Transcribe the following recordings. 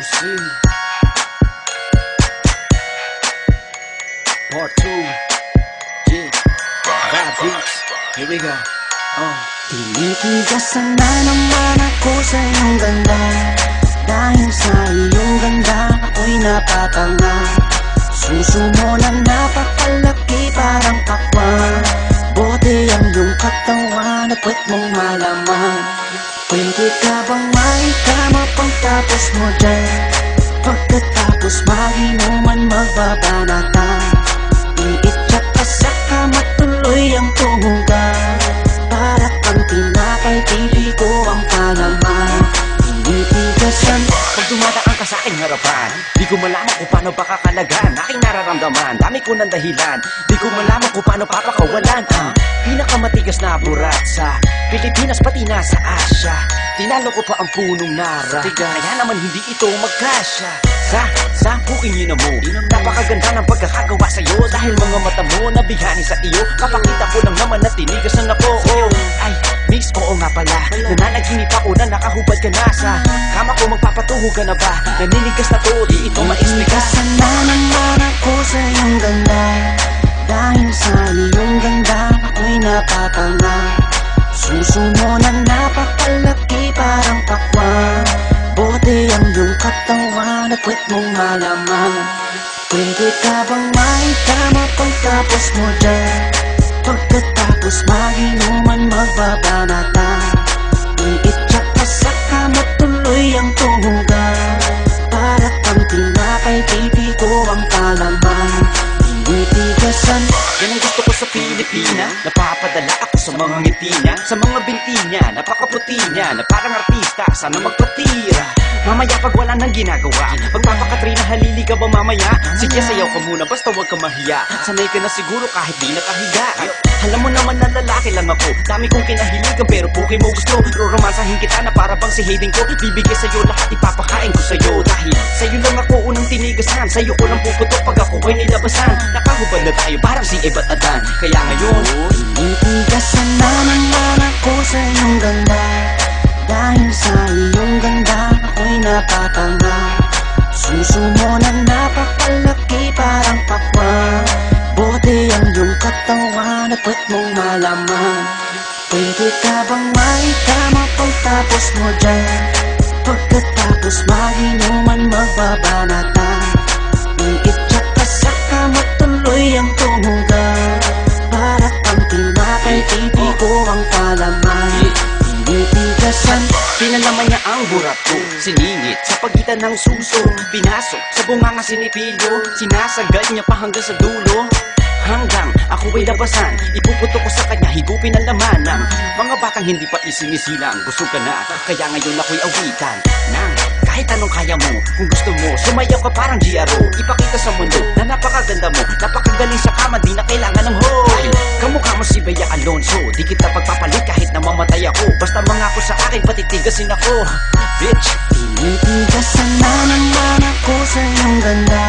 QC Part 2. Yeah, Vibe Beats. Here we go. Tinitigasan na naman ako sa iyong ganda. Dahil sa iyong ganda, ako'y napatanga. Suso mo na napakalaki parang pakwan. Bote ang iyong katawan at puwet mong malaman. Pwede ka bang maikama pagtapos mo dyan? Pagkatapos maginuman magbabanatan. Iitsak ka sa kama tuloy ang tumugan. Para kang tinapay, pipi ko ang palaman. Tinitigasan Pag dumadaan ka sa aking harapan, di ko malaman kung paano pakakalagan aking nararamdaman. Dami ko ng dahilan, di ko malaman kung paano papakawalan ang pinakamatigas na burat sa Pilipinas pati na sa Asya. Tinalo ko pa ang punong nara, kaya naman hindi ito magkasya. Sa bukingin mo, napakaganda ng pagkakagawa sa'yo. Dahil mga mata mo nabihani sa iyo, kapakita ko lang naman na tinigasan ako. Ay, miss, oo nga pala, nananaginip ako na nakahubad ka na sa kama ko. Magpapatuho ka na ba? Naninigas na to, di ito ma-explica. Tinitigasan na naman ako sa iyong ganda. Dahil sa iyong ganda, ako'y napatanga. Suso mo na napakalaki parang pakwan. Bote ang iyong katawan at puwet mong malaman. Pwede ka bang maikama pagtapos mo dyan? Pagkatapos maginuman magbabanatan. Iitsak ka sa kama tuloy ang tumugan. Para kang tinapay, pipi ko ang palaman. Tinitigasan Yan ang gusto ko sa Pilipina. Napapadala ako sa mga ngiti niya, sa mga binti niya, napakaputi niya, na parang artista, sana magpatira. Mamaya pag wala nang ginagawa, pagpapakatrina, halili ka ba mamaya? Sige, sayaw ka muna, basta huwag ka mahiya. Sanay ka na siguro kahit di nakahiga. Alam mo naman na lalaki lang ako, dami kong kinahiligan pero puki mo gusto. Roromansahin kita na para bang si Hayden ko. Bibigay sa'yo lahat, ipapakain ko sa'yo. Dahil sa'yo lang ako unang tinigasan, sa'yo ko lang puputok pag ako ay nilabasan. Nakahubad na tayo parang si Eva at Adan. Kaya ngayon, tinitigasan na naman ako sa iyong ganda. Dahil sa iyong ganda, ako'y napatanga. Suso mo na napakalaki parang pakwan. Bote ang iyong katawan at puwet mong malaman. Pwede ka bang maikama pagtapos mo dyan? Pagkatapos maginuman magbabanatan. Iitsak ka sa kama tuloy ang tumugan. Para kang tinapay, pipi ko ang palaman. Tinitigasan pinalaman niya ang burat ko, siningit sa pagitan ng suso. Pinasok sa bunganga sinipilyo, sinasagal niya pa hanggang sa dulo. Hanggang ako ay labasan, ipuputok ko sa kanya, higupin ang laman ng mga batang hindi pa isinisilang. Gusto ka na, kaya ngayon ako'y awitan ng kahit anong kaya mo. Kung gusto mo, sumayaw ka parang GRO. Ipakita sa mundo na napakaganda mo, napakagaling sa kama, di na kailangan ng ho. Dahil kamukha mo si Bea Alonso, di kita pagpapalit kahit na mamatay ako. Basta mangako sa akin, patitigasin ako, bitch. tinitigasan na naman ako sa iyong ganda.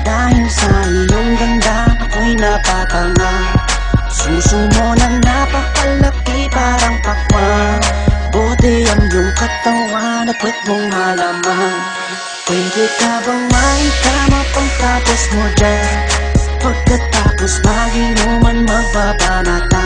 Dahil sa iyong ganda, ako'y napatanga. Suso mo na napakalaki parang pakwan. Bote ang iyong katawan at puwet mong malaman. Pwede ka bang maikama pagtapos mo dyan? Pagkatapos maginuman magbabanatan.